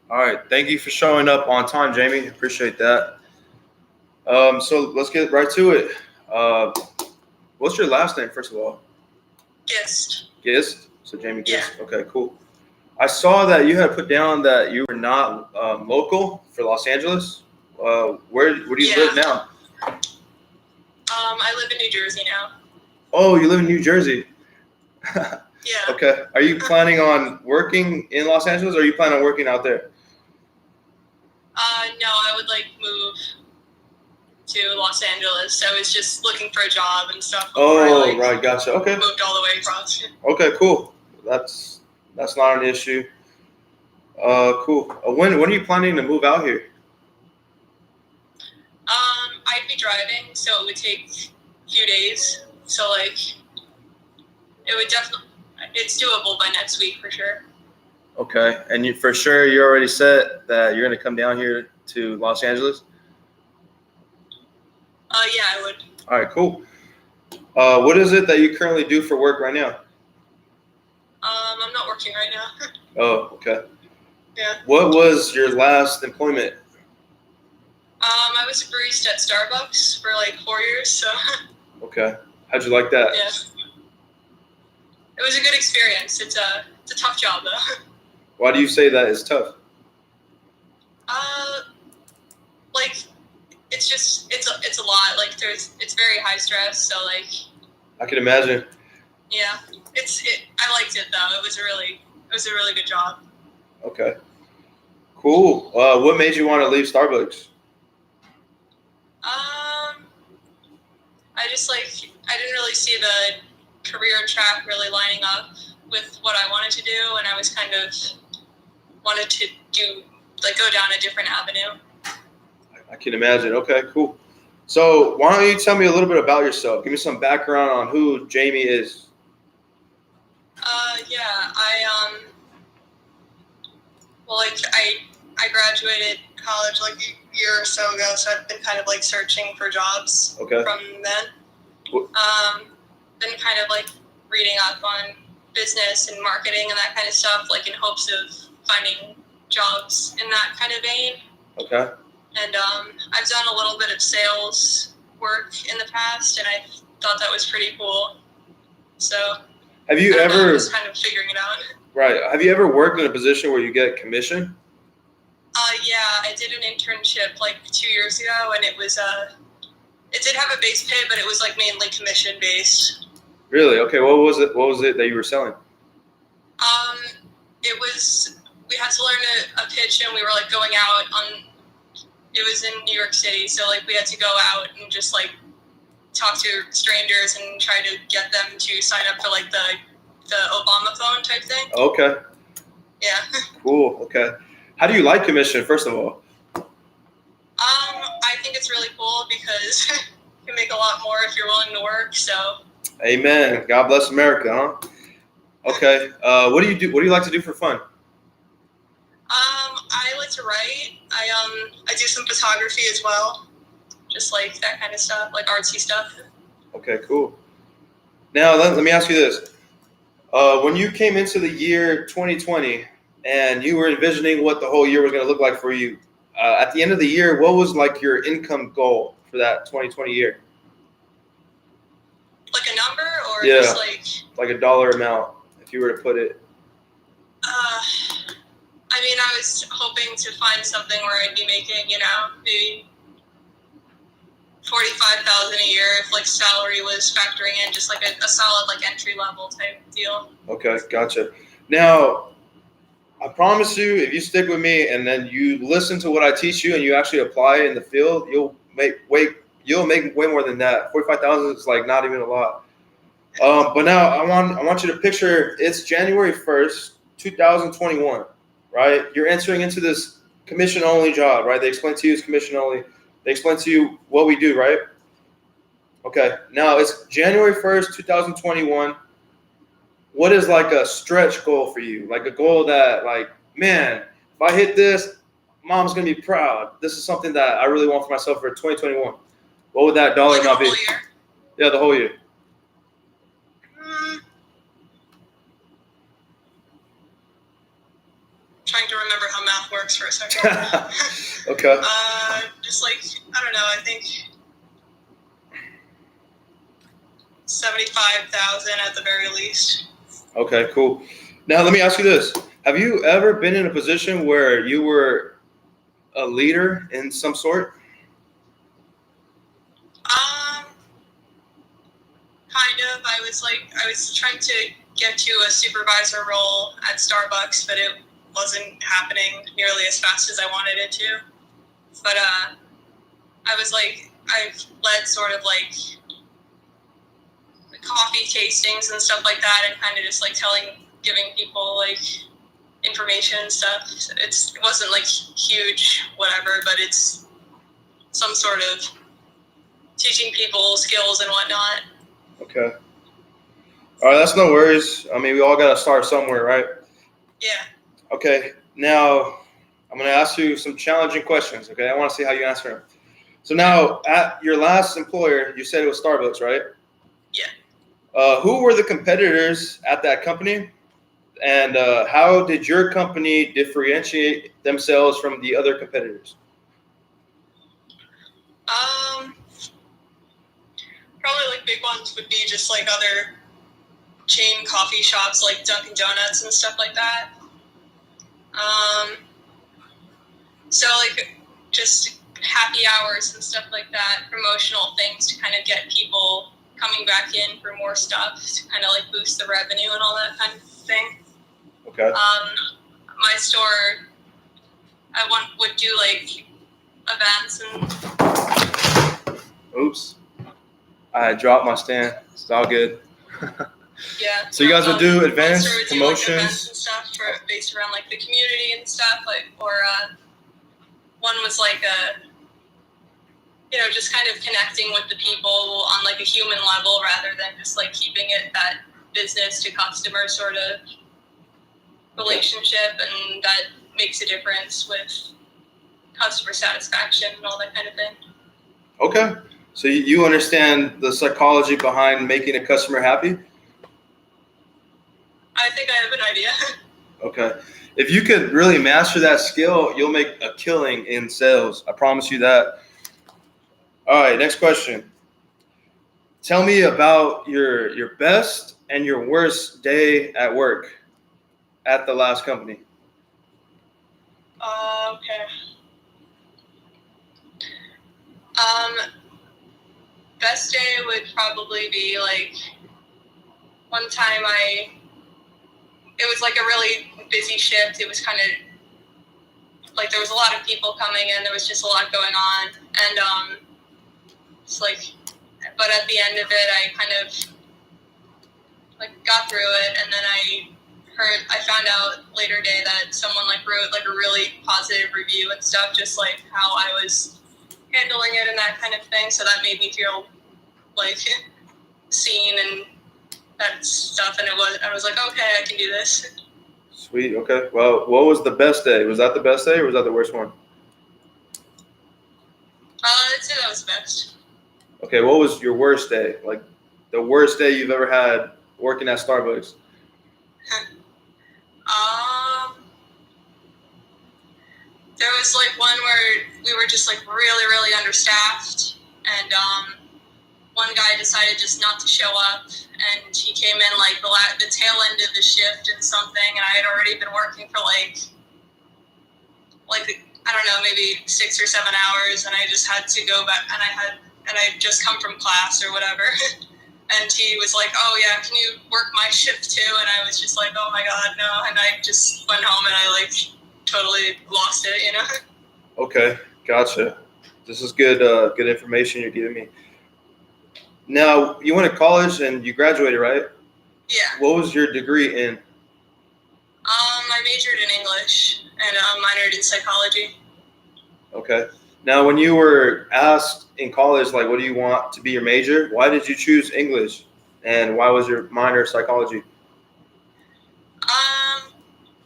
All right. Thank you for showing up on time, Jamie. Appreciate that. So let's get right to it. Uh, what's your last name, first of all? Gist. Gist? So Jamie Yeah. Gist? Okay, cool. I saw that you had put down that you were not local for Los Angeles. Where do you live now? I live in New Jersey now. Oh, you live in New Jersey. Yeah. Okay. Are you planning on working in Los Angeles, or are you planning on working out there? No, I would like move to Los Angeles. I was just looking for a job and stuff. Oh, right, gotcha. Okay. Moved all the way across. Okay, cool. That's not an issue. Cool. When are you planning to move out here? I'd be driving, so it would take a few days. So like, it would definitely, it's doable by next week for sure. Okay, and you for sure you already said that you're gonna come down here to Los Angeles. Yeah, I would. All right, cool. What is it that you currently do for work right now? I'm not working right now. Oh, okay. Yeah. What was your last employment? I was a barista at Starbucks for like 4 years, so. Okay. How'd you like that? Yeah. It was a good experience. It's a tough job though. Why do you say that is tough? Like, it's a lot. Like it's very high stress. So like. I can imagine. Yeah, I liked it though. It was a really good job. Okay. Cool. What made you want to leave Starbucks? I didn't really see the career track really lining up with what I wanted to do, and I was kind of wanted to go down a different avenue. I can imagine. Okay, cool. So why don't you tell me a little bit about yourself? Give me some background on who Jamie is. Yeah, I graduated college like a year or so ago, so I've been kind of like searching for jobs from then. Been kind of like reading up on business and marketing and that kind of stuff, like in hopes of finding jobs in that kind of vein. Okay. And I've done a little bit of sales work in the past, and I thought that was pretty cool. So have you ever just kind of figuring it out? Right. Have you ever worked in a position where you get commission? Yeah, I did an internship like 2 years ago, and it did have a base pay, but it was like mainly commission based. Really? Okay. What was it that you were selling? We had to learn a pitch, and we were like going out it was in New York City, so like we had to go out and just like talk to strangers and try to get them to sign up for like the Obama phone type thing. Okay. Yeah. Cool. Okay. How do you like commission, first of all? I think it's really cool because you can make a lot more if you're willing to work. So. Amen. God bless America, huh? Okay. What do you do? What do you like to do for fun? I like to write. I do some photography as well. Just like that kind of stuff, like artsy stuff. Okay, cool. Now let me ask you this: when you came into the year 2020 and you were envisioning what the whole year was going to look like for you, at the end of the year, what was like your income goal for that 2020 year? Like a number, or just like a dollar amount, if you were to put it. I mean, I was hoping to find something where I'd be making, maybe $45,000 a year if like salary was factoring in, just like a solid like entry level type deal. Okay, gotcha. Now, I promise you, if you stick with me and then you listen to what I teach you and you actually apply it in the field, you'll make way more than that. 45,000 is like not even a lot. But now I want you to picture it's January 1st, 2021, right? You're entering into this commission only job, right? They explain to you it's commission only. They explain to you what we do, right? Okay. Now it's January 1st, 2021. What is like a stretch goal for you? Like a goal that like, man, if I hit this, mom's going to be proud. This is something that I really want for myself for 2021. What would that dollar amount be? The whole year? Yeah, the whole year. trying to remember how math works for a second. Okay. Just like, I don't know, I think 75,000 at the very least. Okay, cool. Now let me ask you this. Have you ever been in a position where you were a leader in some sort? Kind of. I was trying to get to a supervisor role at Starbucks, but it wasn't happening nearly as fast as I wanted it to. But I've led sort of like coffee tastings and stuff like that, and kind of just like giving people like information and stuff. It wasn't like huge, whatever, but it's some sort of teaching people skills and whatnot. Okay. All right, that's no worries. I mean, we all got to start somewhere, right? Yeah. Okay, now I'm going to ask you some challenging questions, okay? I want to see how you answer them. So now, at your last employer, you said it was Starbucks, right? Yeah. Who were the competitors at that company? And how did your company differentiate themselves from the other competitors? Probably like big ones would be just like other chain coffee shops like Dunkin' Donuts and stuff like that. So like just happy hours and stuff like that, promotional things to kind of get people coming back in for more stuff to kind of like boost the revenue and all that kind of thing. Okay. My store, would do like events and. Oops. I dropped my stand. It's all good. Yeah. So you guys would do events, promotions? Do, like, events and stuff based around like the community and stuff. Like, or one was like just kind of connecting with the people on like a human level rather than just like keeping it that business to customer sort of relationship, and that makes a difference with customer satisfaction and all that kind of thing. Okay. So you understand the psychology behind making a customer happy? I think I have an idea. Okay. If you could really master that skill, you'll make a killing in sales. I promise you that. All right, next question. Tell me about your best and your worst day at work at the last company. Okay. Best day would probably be like one time it was like a really busy shift. It was kind of like there was a lot of people coming in. There was just a lot going on, and it's like, but at the end of it, I kind of like got through it, and then I found out later day that someone like wrote like a really positive review and stuff, just like how I was handling it and that kind of thing. So that made me feel like seen and that stuff, and I was like, okay, I can do this. Sweet. Okay. Well, what was the best day? Was that the best day, or was that the worst one? I'd say that was the best. Okay. What was your worst day? Like the worst day you've ever had working at Starbucks? There was like one where we were just like really, really understaffed, and one guy decided just not to show up, and he came in like the tail end of the shift and something, and I had already been working for like I don't know, maybe 6 or 7 hours, and I just had to go back, and I just come from class or whatever. And he was like, oh yeah, can you work my shift too? And I was just like, oh my God, no. And I just went home and I like totally lost it, Okay, gotcha. This is good good information you're giving me. Now, you went to college and you graduated, right? Yeah. What was your degree in? I majored in English and minored in psychology. Okay. Now, when you were asked in college, like, what do you want to be your major? Why did you choose English? And why was your minor psychology?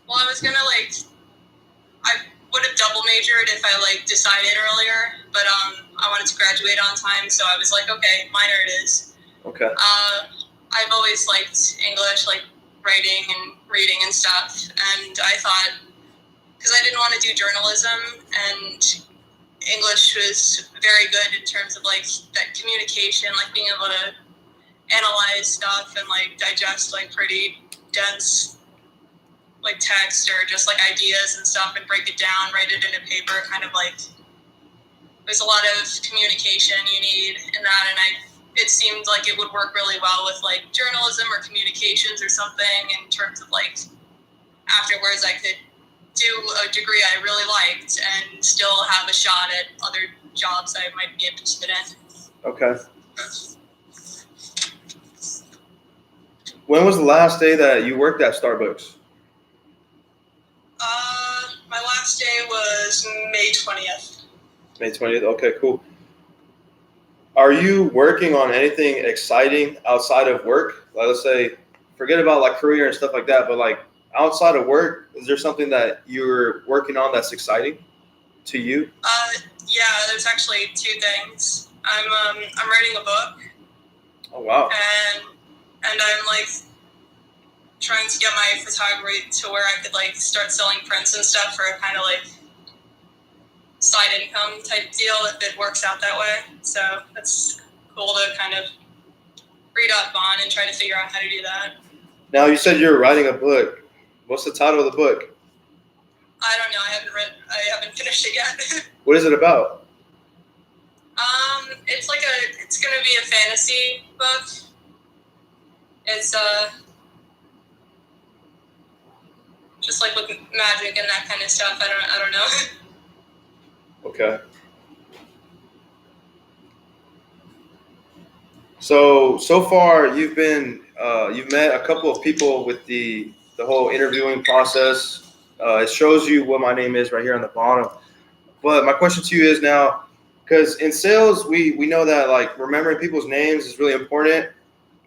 Well, I was gonna I would have double majored if I decided earlier, but I wanted to graduate on time, so I was like, okay, minor it is. Okay. I've always liked English, like writing and reading and stuff, and I thought because I didn't want to do journalism, and English was very good in terms of like that communication, like being able to analyze stuff and like digest like pretty dense like text or just like ideas and stuff and break it down, write it in a paper, kind of like there's a lot of communication you need in that, and it seemed like it would work really well with like journalism or communications or something in terms of like afterwards I could do a degree I really liked and still have a shot at other jobs I might be interested in. Okay. When was the last day that you worked at Starbucks? My last day was May 20th. May 20th? Okay, cool. Are you working on anything exciting outside of work? Like, let's say, forget about like career and stuff like that, but like outside of work, is there something that you're working on that's exciting to you? Yeah, there's actually two things. I'm writing a book. Oh wow. And I'm like trying to get my photography to where I could like start selling prints and stuff for a kind of like side income type deal if it works out that way. So that's cool to kind of read up on and try to figure out how to do that. Now you said you're writing a book. What's the title of the book? I don't know. I haven't finished it yet. What is it about? It's gonna be a fantasy book. It's just like with magic and that kind of stuff. I don't know. Okay. So far you've met a couple of people with the whole interviewing process. It shows you what my name is right here on the bottom. But my question to you is now, because in sales we know that like remembering people's names is really important.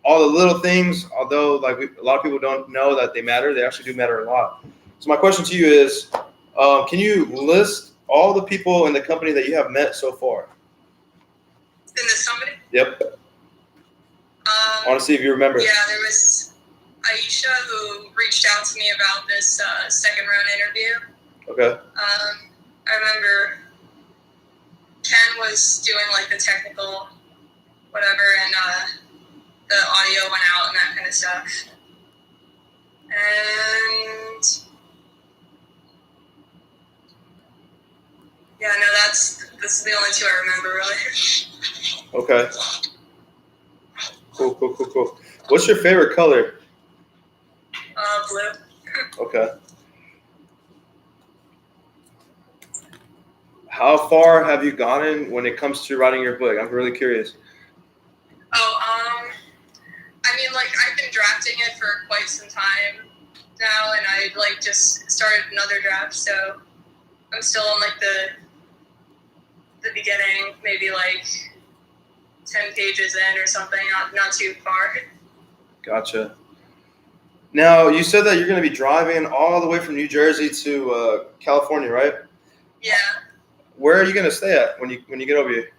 All the little things, although like a lot of people don't know that they matter, they actually do matter a lot. So my question to you is, can you list all the people in the company that you have met so far? In this company? Yep. I want to see if you remember. Yeah, there was Aisha who reached out to me about this second round interview. Okay. I remember Ken was doing like the technical whatever, and the audio went out and that kind of stuff. And yeah, no, this is the only two I remember really. Okay. Cool. What's your favorite color? Blue. Okay. How far have you gotten when it comes to writing your book? I'm really curious. I mean, like, I've been drafting it for quite some time now, and I, like, just started another draft, so I'm still in, like, the beginning, maybe, like, 10 pages in or something, not too far. Gotcha. Now, you said that you're going to be driving all the way from New Jersey to California, right? Yeah. Where are you going to stay at when you get over here?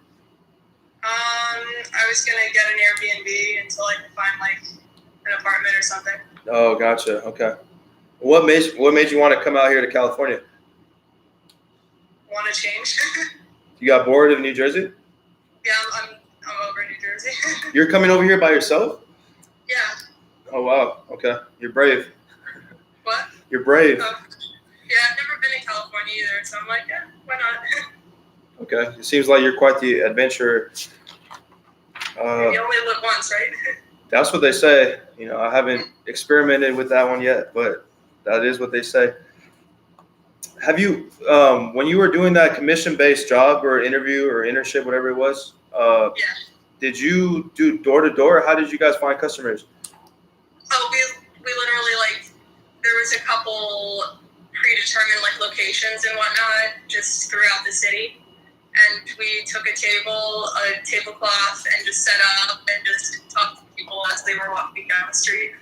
I was going to get an Airbnb until I could find, like, an apartment or something. Oh, gotcha. Okay. What made you want to come out here to California? Want to change. You got bored of New Jersey? Yeah, I'm over New Jersey. You're coming over here by yourself? Yeah. Oh, wow. Okay. You're brave. What? You're brave. Yeah, I've never been in California either, so I'm like, yeah, why not? Okay. It seems like you're quite the adventurer. You only live once, right? That's what they say. You know, I haven't experimented with that one yet, but that is what they say. Have you, when you were doing that commission-based job or interview or internship, whatever it was, Yeah. Did you do door-to-door? How did you guys find customers? Oh, we literally, like, there was a couple predetermined, like, locations and whatnot just throughout the city. And we took a tablecloth, and just set up and just talked to people as they were walking down the street.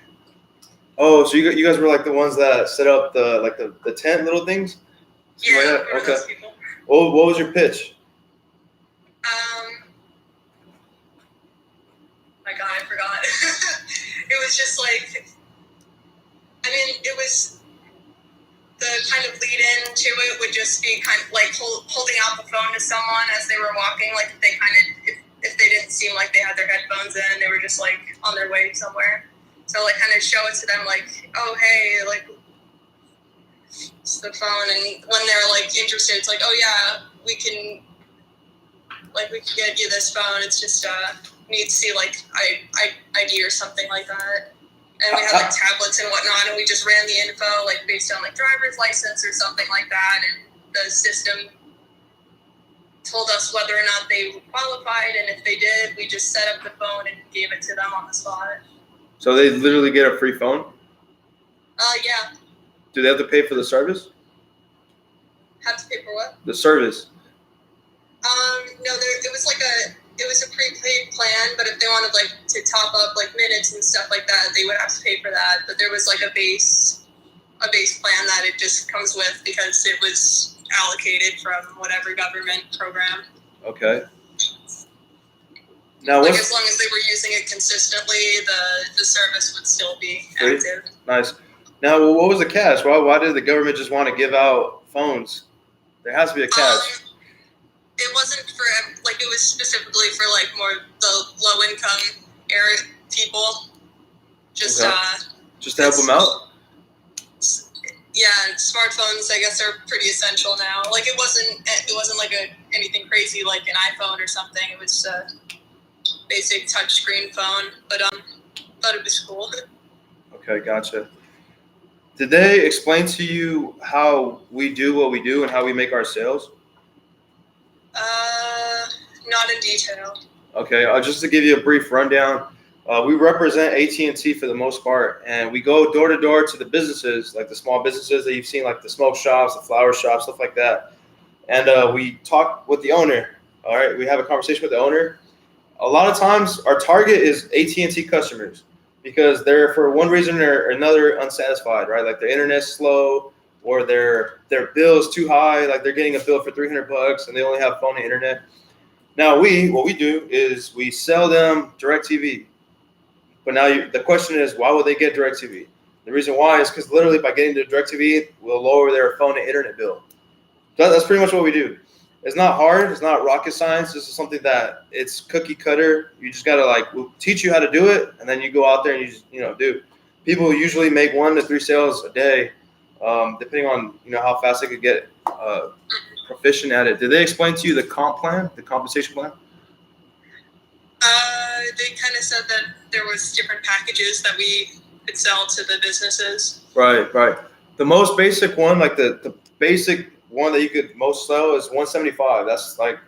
Oh, so you guys were like the ones that set up the tent little things? Yeah, like we were those people. What was your pitch? My God, I forgot. It was just like, I mean, it was the kind of lead in to it would just be kind of like holding out the phone to someone as they were walking, like if they didn't seem like they had their headphones in, they were just like on their way somewhere. So like kind of show it to them like, oh hey, like it's the phone, and when they're like interested, it's like, oh yeah, we can get you this phone. It's just need to see like ID or something like that. And we had like tablets and whatnot, and we just ran the info like based on like driver's license or something like that, and the system told us whether or not they qualified, and if they did, we just set up the phone and gave it to them on the spot. So they literally get a free phone? Yeah. Do they have to pay for the service? Have to pay for what? The service. No, it was a prepaid plan, but if they wanted like to top up like minutes and stuff like that, they would have to pay for that. But there was like a base plan that it just comes with because it was allocated from whatever government program. Okay. Now, like as long as they were using it consistently, the service would still be active. Nice. Now, what was the catch? Why did the government just want to give out phones? There has to be a catch. It wasn't for like it was specifically for like more the low income area people. Just to help them out. Yeah, smartphones I guess are pretty essential now. Like it wasn't like anything crazy like an iPhone or something. It was a basic touchscreen phone, but thought it was cool. Okay, gotcha. Did they explain to you how we do what we do and how we make our sales? Not in detail. Okay, just to give you a brief rundown, we represent AT&T for the most part, and we go door to door to the businesses, like the small businesses that you've seen, like the smoke shops, the flower shops, stuff like that. And we talk with the owner. All right, we have a conversation with the owner. A lot of times, our target is AT&T customers because they're for one reason or another unsatisfied, right? Like their internet's slow, or their bill is too high. Like they're getting a bill for $300 and they only have phone and internet. Now what we do is we sell them DirecTV. But now the question is, why would they get DirecTV? The reason why is because literally by getting the DirecTV, we'll lower their phone and internet bill. That's pretty much what we do. It's not hard. It's not rocket science. This is something that it's cookie cutter. You just gotta we'll teach you how to do it, and then you go out there and you just do. People usually make 1 to 3 sales a day, depending on how fast they could get proficient at it. Did they explain to you the comp plan, the compensation plan? They kind of said that there was different packages that we could sell to the businesses. Right. The most basic one, like the basic one that you could most sell is $175. That's like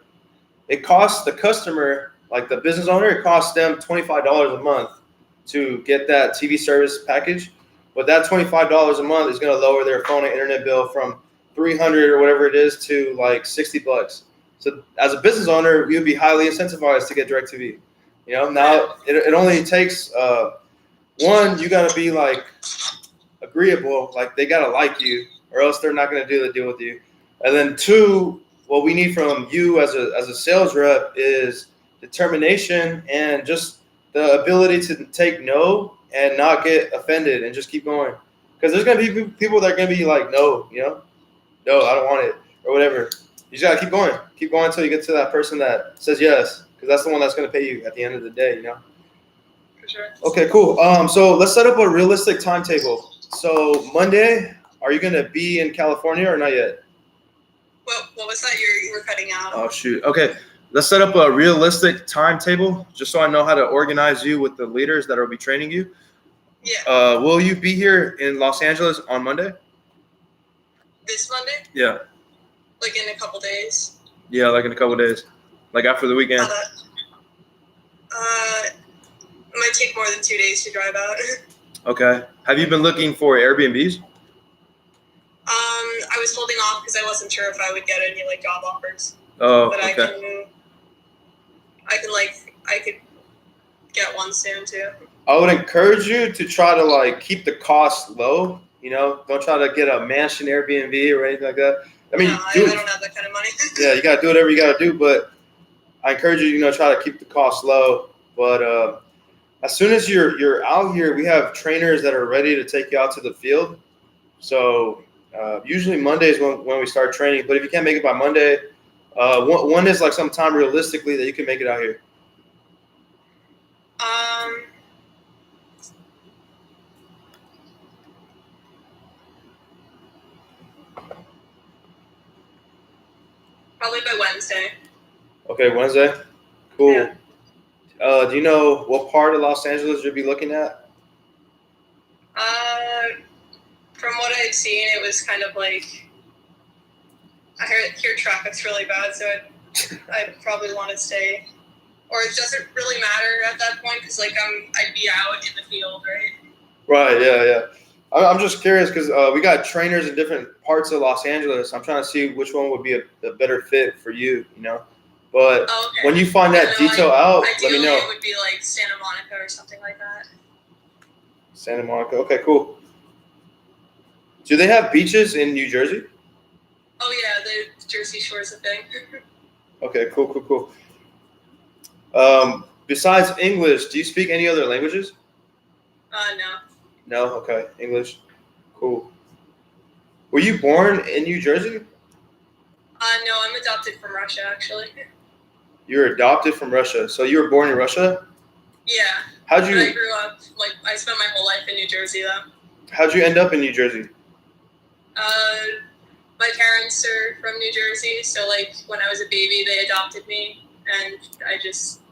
it costs the customer, like the business owner, it costs them $25 a month to get that TV service package. But that $25 a month is going to lower their phone and internet bill from $300 or whatever it is to like $60. So as a business owner, you'd be highly incentivized to get DirecTV. Now it only takes one, you got to be like agreeable, like they got to like you, or else they're not going to do the deal with you. And then 2, what we need from you as a sales rep is determination and just the ability to take no and not get offended and just keep going. Because there's going to be people that are going to be like, no, no, I don't want it or whatever. You just got to keep going. Keep going until you get to that person that says yes, because that's the one that's going to pay you at the end of the day, For sure. Okay, cool. So let's set up a realistic timetable. So Monday, are you going to be in California or not yet? What was that? You were cutting out. Oh, shoot. Okay. Let's set up a realistic timetable just so I know how to organize you with the leaders that will be training you. Yeah. Will you be here in Los Angeles on Monday? This Monday? Yeah. Like in a couple days? Yeah, like in a couple days. Like after the weekend. It might take more than 2 days to drive out. Okay. Have you been looking for Airbnbs? I was holding off because I wasn't sure if I would get any job offers. Oh, but okay. I could get one soon too. I would encourage you to try to keep the cost low. Don't try to get a mansion Airbnb or anything like that. I mean, I don't have that kind of money. Yeah, you gotta do whatever you gotta do, but I encourage you, try to keep the cost low. But as soon as you're out here, we have trainers that are ready to take you out to the field. So Usually Mondays when we start training. But if you can't make it by Monday, when is like some time realistically that you can make it out here? Probably by Wednesday. Okay, Wednesday. Cool. Yeah. Do you know what part of Los Angeles you'll be looking at? From what I'd seen, it was kind of like I hear traffic's really bad, so I'd probably want to stay. Or it doesn't really matter at that point because like I'd be out in the field, right? Right. Yeah. I'm just curious because we got trainers in different parts of Los Angeles. I'm trying to see which one would be a better fit for you. But when you find that detail out, let me know. It would be like Santa Monica or something like that. Santa Monica. Okay, cool. Do they have beaches in New Jersey? Oh yeah, the Jersey Shore's a thing. Okay, cool. Besides English, do you speak any other languages? No. No? Okay, English. Cool. Were you born in New Jersey? No, I'm adopted from Russia, actually. You're adopted from Russia. So you were born in Russia? Yeah. I grew up, I spent my whole life in New Jersey, though. How'd you end up in New Jersey? My parents are from New Jersey, so, when I was a baby, they adopted me, and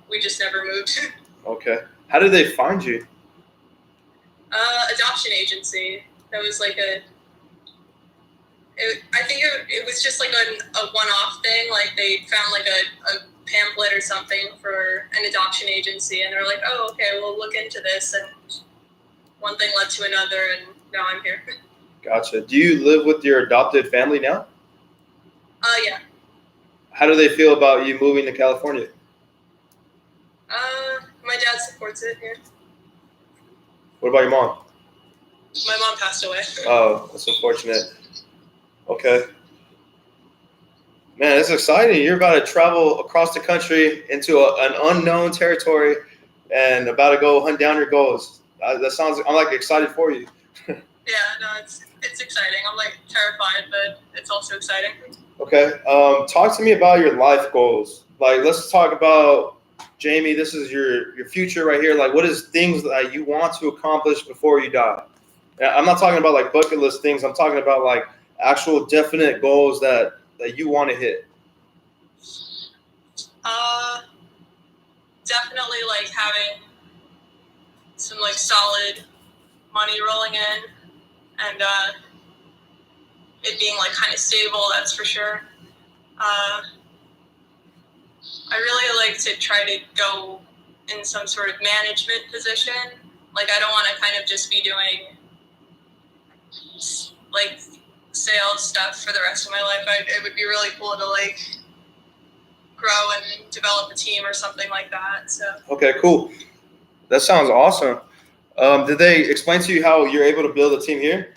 we just never moved. Okay. How did they find you? Adoption agency. That was I think it was just a one-off thing. They found a pamphlet or something for an adoption agency, and they're like, oh, okay, we'll look into this, and one thing led to another, and now I'm here. Gotcha. Do you live with your adopted family now? Yeah. How do they feel about you moving to California? My dad supports it here. What about your mom? My mom passed away. Oh, that's unfortunate. Okay. Man, it's exciting. You're about to travel across the country into an unknown territory and about to go hunt down your goals. I'm excited for you. Yeah, no, it's exciting. I'm terrified, but it's also exciting. Okay. Talk to me about your life goals. Let's talk about Jamie. This is your future right here. What is things that you want to accomplish before you die? I'm not talking about bucket list things. I'm talking about actual definite goals that you want to hit. Definitely having some solid money rolling in, and it being kind of stable. That's for sure. I really like to try to go in some sort of management position. I don't want to kind of just be doing sales stuff for the rest of my life. It would be really cool to grow and develop a team or something like that. So. Okay, cool. That sounds awesome. Did they explain to you how you're able to build a team here?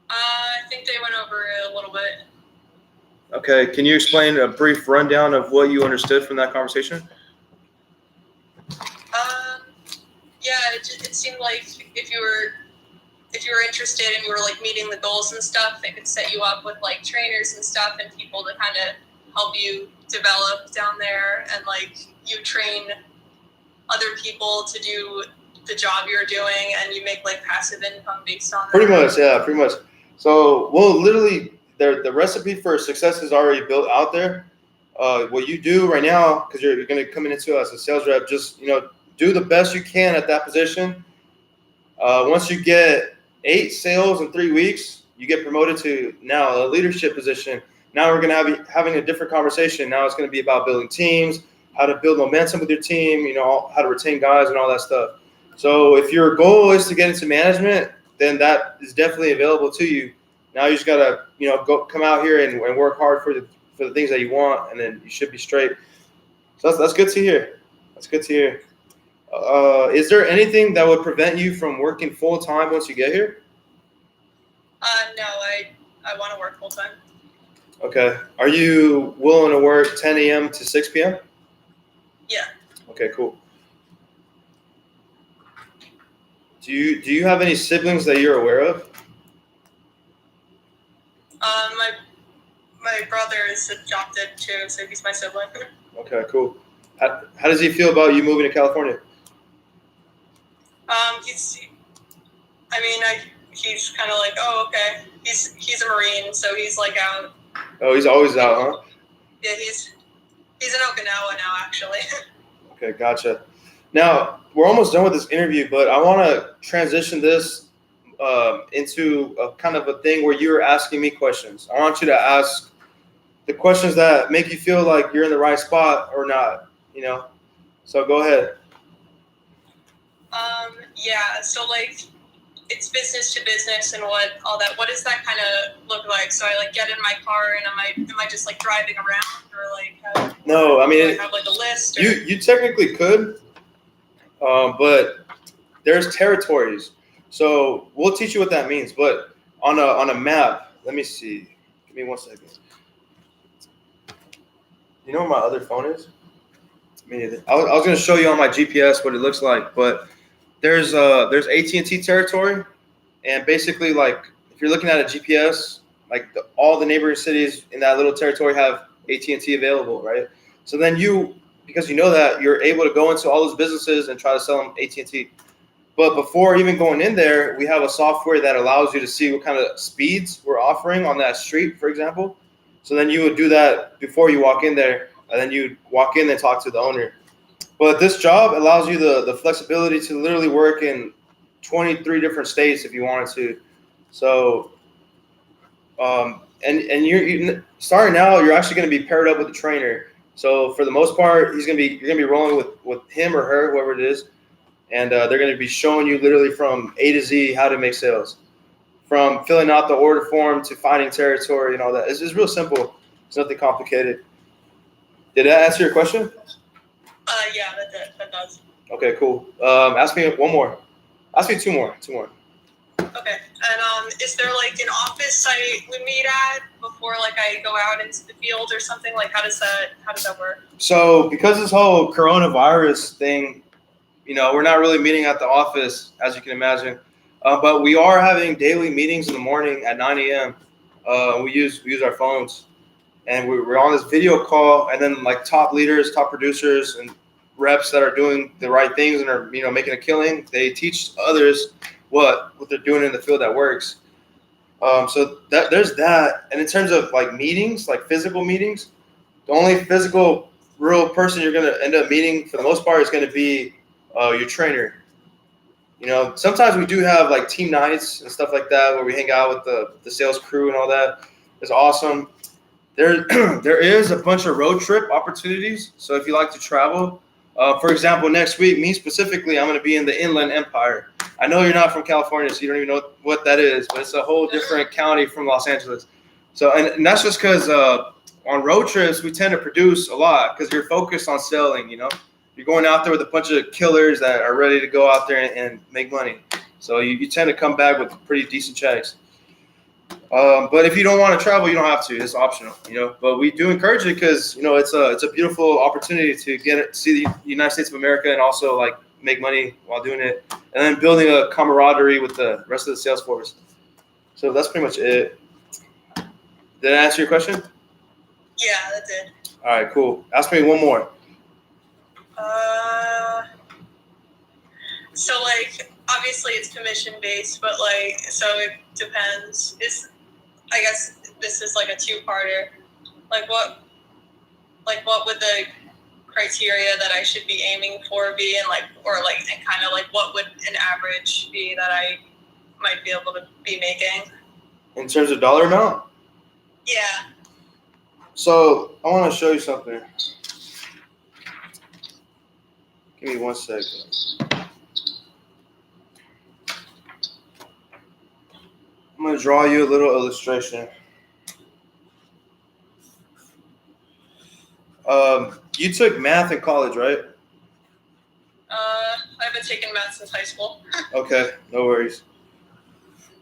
I think they went over it a little bit. Okay, can you explain a brief rundown of what you understood from that conversation? Yeah, it seemed like if you were interested and you were meeting the goals and stuff, they could set you up with trainers and stuff and people to kind of help you develop down there, and you train other people to do the job you're doing, and you make passive income based on that. Pretty much. So literally the recipe for success is already built out there. What you do right now, because you're going to come into as a sales rep, just do the best you can at that position. Once you get 8 sales in 3 weeks, you get promoted to now a leadership position. Now we're going to be having a different conversation. Now it's going to be about building teams, how to build momentum with your team, how to retain guys and all that stuff. So if your goal is to get into management, then that is definitely available to you. Now you just got to, come out here and work hard for the things that you want, and then you should be straight. So that's good to hear. That's good to hear. Is there anything that would prevent you from working full time once you get here? No, I want to work full time. Okay. Are you willing to work 10 a.m. to 6 p.m.? Yeah. Okay, cool. Do you have any siblings that you're aware of? My brother is adopted too, so he's my sibling. Okay, cool. How does he feel about you moving to California? He's kind of like, oh, okay. He's a Marine, so he's like out. Oh, he's always out, huh? Yeah, he's in Okinawa now, actually. Okay, gotcha. Now, we're almost done with this interview, but I want to transition this into a kind of a thing where you're asking me questions. I want you to ask the questions that make you feel like you're in the right spot or not, So go ahead. Yeah, so like it's business to business and what does that kind of look like? So I like get in my car and am I just like driving around or like no, I mean, have like a list? Or? You technically could, but there's territories. So we'll teach you what that means. But on a map, let me see. Give me 1 second. You know where my other phone is? Me neither. I was going to show you on my GPS what it looks like, but there's AT&T territory, and basically like if you're looking at a GPS, like all the neighboring cities in that little territory have AT&T available, right? So then because you know that, you're able to go into all those businesses and try to sell them AT&T. But before even going in there, we have a software that allows you to see what kind of speeds we're offering on that street, for example. So then you would do that before you walk in there, and then you walk in and talk to the owner. But this job allows you the flexibility to literally work in 23 different states if you wanted to. So, and you're starting out, you're actually going to be paired up with a trainer. So for the most part, you're going to be rolling with him or her, whoever it is. And they're going to be showing you literally from A to Z how to make sales, from filling out the order form to finding territory and all that. It's real simple. It's nothing complicated. Did that answer your question? Yeah, that does. Okay, cool. Ask me one more. Ask me two more. Okay. And is there like an office site we meet at before like I go out into the field or something? Like how does that work? So because this whole coronavirus thing, we're not really meeting at the office, as you can imagine. But we are having daily meetings in the morning at 9 a.m. We use our phones, and we're on this video call, and then like top leaders, top producers, and reps that are doing the right things and are making a killing. They teach others what they're doing in the field that works. So there's that. And in terms of like meetings, like physical meetings, the only physical real person you're going to end up meeting for the most part is going to be your trainer. Sometimes we do have like team nights and stuff like that where we hang out with the sales crew and all that. It's awesome. There is a bunch of road trip opportunities. So if you like to travel, for example, next week, me specifically, I'm going to be in the Inland Empire. I know you're not from California, so you don't even know what that is, but it's a whole different county from Los Angeles. So, and that's just because on road trips, we tend to produce a lot because you're focused on selling, You're going out there with a bunch of killers that are ready to go out there and make money. So you tend to come back with pretty decent checks. But if you don't want to travel, you don't have to. It's optional, But we do encourage it because it's a beautiful opportunity to see the United States of America and also like make money while doing it, and then building a camaraderie with the rest of the sales force. So that's pretty much it. Did I answer your question? Yeah, that did. All right, cool. Ask me one more. So like obviously it's commission based, but like so it depends. I guess this is like a two-parter. Like what would the criteria that I should be aiming for be, and kind of like what would an average be that I might be able to be making? In terms of dollar amount? Yeah. So I want to show you something. Give me 1 second. I'm going to draw you a little illustration. You took math in college, right? I've been taking math since high school. Okay, no worries.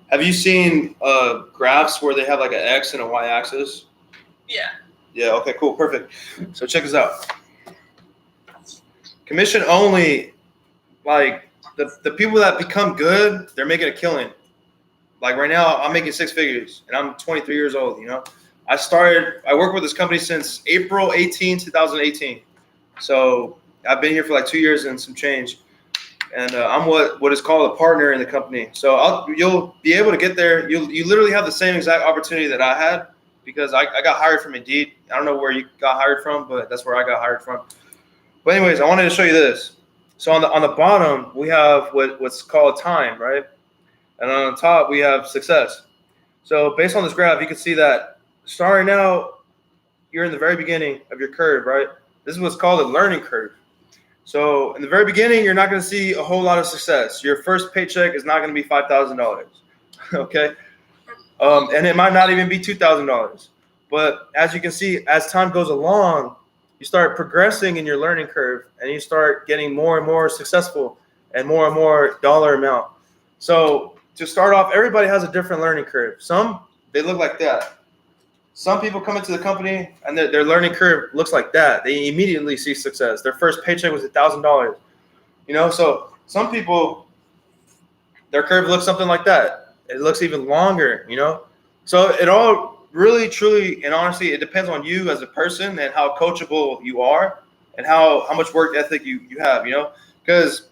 Have you seen graphs where they have like an X and a Y axis? Yeah. Yeah, okay, cool, perfect. So check this out. Commission only, like the people that become good, they're making a killing. Like right now, I'm making 6 figures, and I'm 23 years old. I worked with this company since April 18, 2018. So I've been here for like 2 years and some change. And I'm what is called a partner in the company. So you'll be able to get there. You literally have the same exact opportunity that I had, because I got hired from Indeed. I don't know where you got hired from, but that's where I got hired from. But anyways, I wanted to show you this. So on the bottom, we have what's called time, right? And on the top, we have success. So based on this graph, you can see that starting out, you're in the very beginning of your curve, right? This is what's called a learning curve. So in the very beginning, you're not going to see a whole lot of success. Your first paycheck is not going to be $5,000, okay? And it might not even be $2,000. But as you can see, as time goes along, you start progressing in your learning curve, and you start getting more and more successful and more dollar amount. So to start off, everybody has a different learning curve. Some, they look like that. Some people come into the company and their learning curve looks like that. They immediately see success. Their first paycheck was $1,000. So some people, their curve looks something like that. It looks even longer, So it all really, truly, and honestly, it depends on you as a person and how coachable you are and how much work ethic you have, because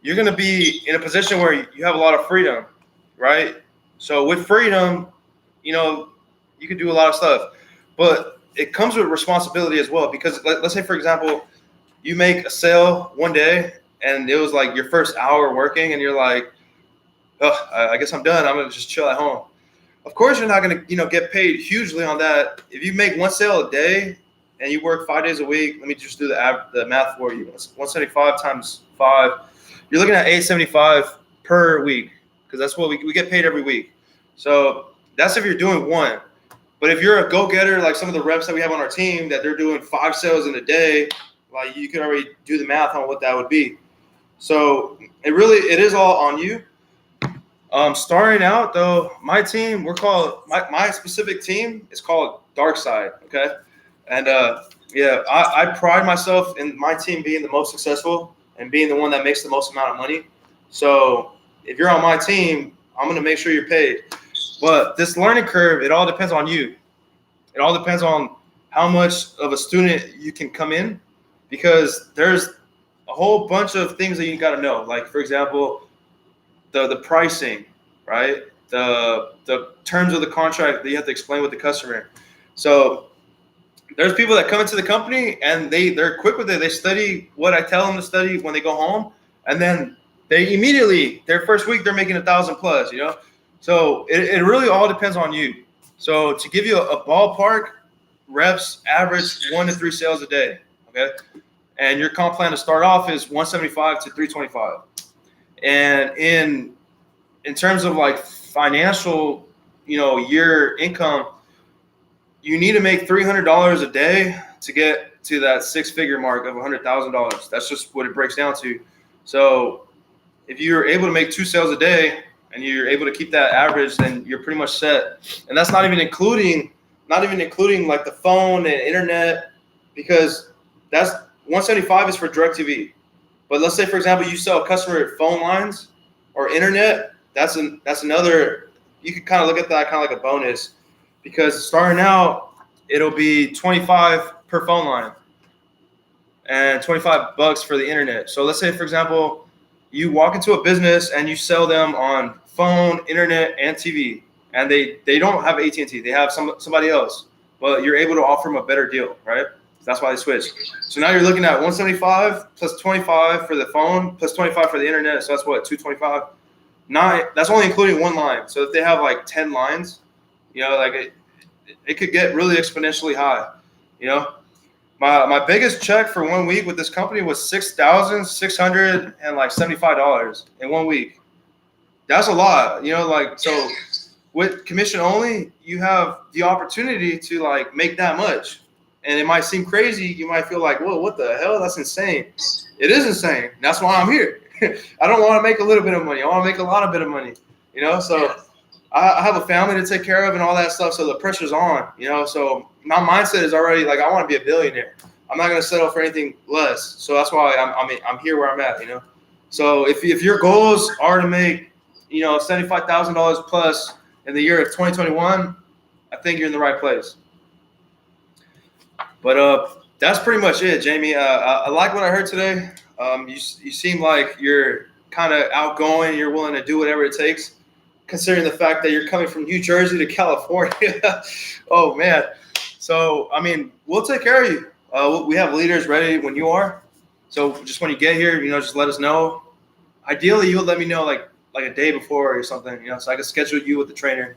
you're going to be in a position where you have a lot of freedom, right? So with freedom, you can do a lot of stuff, but it comes with responsibility as well. Because let's say, for example, you make a sale one day and it was like your first hour working, and you're like, oh, I guess I'm done. I'm going to just chill at home. Of course, you're not going to, get paid hugely on that. If you make one sale a day and you work 5 days a week, let me just do the math for you. 175 times 5, you're looking at $875 per week, because that's what we get paid every week. So that's if you're doing one. But if you're a go-getter, like some of the reps that we have on our team, that they're doing 5 sales in a day, like you can already do the math on what that would be. So it is all on you. Starting out though, my team, my specific team is called Dark Side. Okay. And I pride myself in my team being the most successful and being the one that makes the most amount of money. So if you're on my team, I'm going to make sure you're paid. But this learning curve, it all depends on you. It all depends on how much of a student you can come in, because there's a whole bunch of things that you got to know. Like, for example, the pricing, right? The terms of the contract that you have to explain with the customer. So there's people that come into the company and they're quick with it. They study what I tell them to study when they go home, and then they immediately, their first week, they're making 1,000 plus, So it really all depends on you. So to give you a ballpark, reps average 1 to 3 sales a day, okay? And your comp plan to start off is 175 to 325. And in terms of like financial, year income, you need to make $300 a day to get to that 6-figure mark of $100,000. That's just what it breaks down to. So if you're able to make 2 sales a day and you're able to keep that average, then you're pretty much set. And that's not even including like the phone and internet, because that's 175 is for DirecTV. But let's say, for example, you sell a customer phone lines or internet. That's another. You could kind of look at that kind of like a bonus, because starting out, it'll be 25 per phone line and $25 for the internet. So let's say, for example, you walk into a business and you sell them on phone, internet, and TV, and they don't have AT&T. They have somebody else, but you're able to offer them a better deal, right? That's why they switch. So now you're looking at 175 plus 25 for the phone plus 25 for the internet. So that's what, 225? That's only including one line. So if they have like 10 lines, like it could get really exponentially high. My biggest check for 1 week with this company was $6,675 in 1 week. That's a lot, so with commission only, you have the opportunity to like make that much. And it might seem crazy. You might feel like, whoa, what the hell? That's insane. It is insane. That's why I'm here. I don't want to make a little bit of money. I want to make a lot of bit of money, so I have a family to take care of and all that stuff. So the pressure's on, so my mindset is already like, I want to be a billionaire. I'm not going to settle for anything less. So that's why I'm here where I'm at, So if your goals are to make $75,000 plus in the year of 2021, I think you're in the right place. But that's pretty much it, Jamie. I like what I heard today. You seem like you're kind of outgoing. You're willing to do whatever it takes, considering the fact that you're coming from New Jersey to California. Oh, man. So, I mean, we'll take care of you. We have leaders ready when you are. So just when you get here, just let us know. Ideally, you'll let me know like a day before or something, so I can schedule you with the trainer.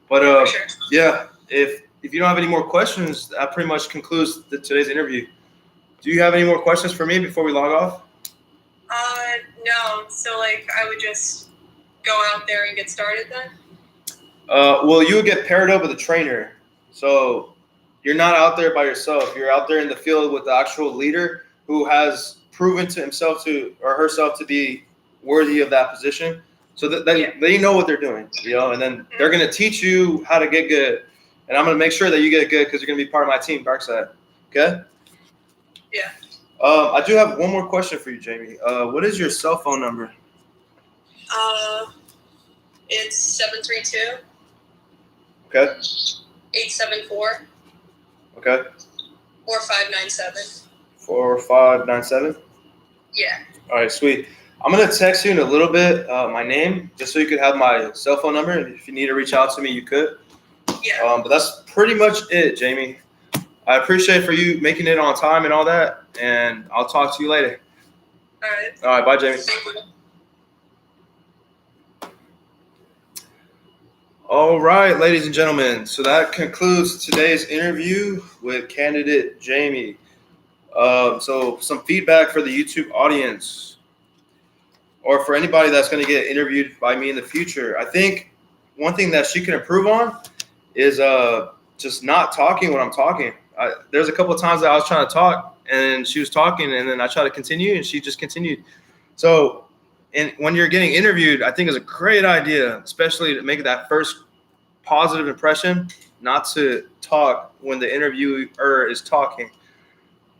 But sure. Yeah, if you don't have any more questions, that pretty much concludes today's interview. Do you have any more questions for me before we log off? No. So I would just go out there and get started then? Well, you would get paired up with a trainer. So you're not out there by yourself. You're out there in the field with the actual leader who has proven to himself or herself to be worthy of that position. So that they know what they're doing, and then they're going to teach you how to get good. And I'm going to make sure that you get good because you're going to be part of my team, Darkside. Okay? Yeah. I do have one more question for you, Jamie. What is your cell phone number? It's 732. Okay. 874. Okay. 4597. 4597? Yeah. All right, sweet. I'm going to text you in a little bit my name just so you could have my cell phone number. And if you need to reach out to me, you could. Yeah. But that's pretty much it, Jamie. I appreciate for you making it on time and all that. And I'll talk to you later. All right. All right, bye, Jamie. All right, ladies and gentlemen. So that concludes today's interview with candidate Jamie. So some feedback for the YouTube audience or for anybody that's going to get interviewed by me in the future. I think one thing that she can improve on is just not talking when I'm talking. There's a couple of times that I was trying to talk and she was talking and then I tried to continue and she just continued. So when you're getting interviewed, I think it's a great idea, especially to make that first positive impression, not to talk when the interviewer is talking.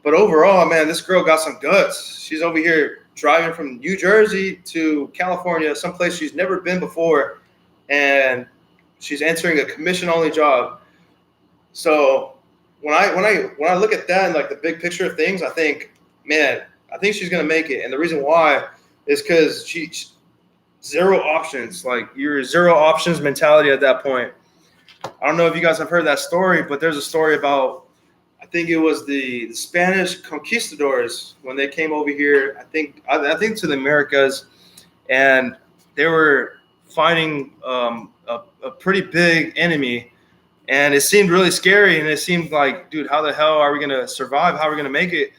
But overall, man, this girl got some guts. She's over here driving from New Jersey to California, someplace she's never been before, and she's entering a commission-only job. So when I look at that and like the big picture of things, I think she's gonna make it. And the reason why is because she's zero options. Like you're zero options mentality at that point. I don't know if you guys have heard that story, but there's a story about, I think it was the Spanish conquistadors when they came over here. I think to the Americas, and they were fighting a pretty big enemy, and it seemed really scary. And it seemed like, dude, how the hell are we gonna survive? How are we gonna make it?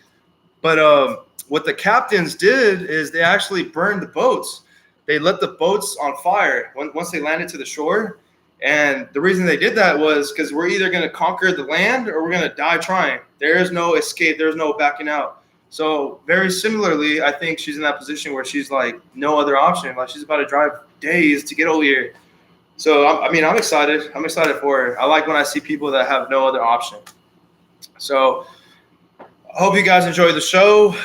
But what the captains did is they actually burned the boats. They lit the boats on fire once they landed to the shore. And the reason they did that was because we're either going to conquer the land or we're going to die trying. There is no escape. There's no backing out. So very similarly, I think she's in that position where she's like no other option. Like she's about to drive days to get over here. So, I'm excited. I'm excited for her. I like when I see people that have no other option. So I hope you guys enjoy the show.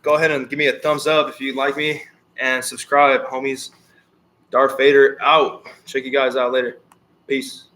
Go ahead and give me a thumbs up if you like me and subscribe, homies. Darth Vader out. Check you guys out later. Peace.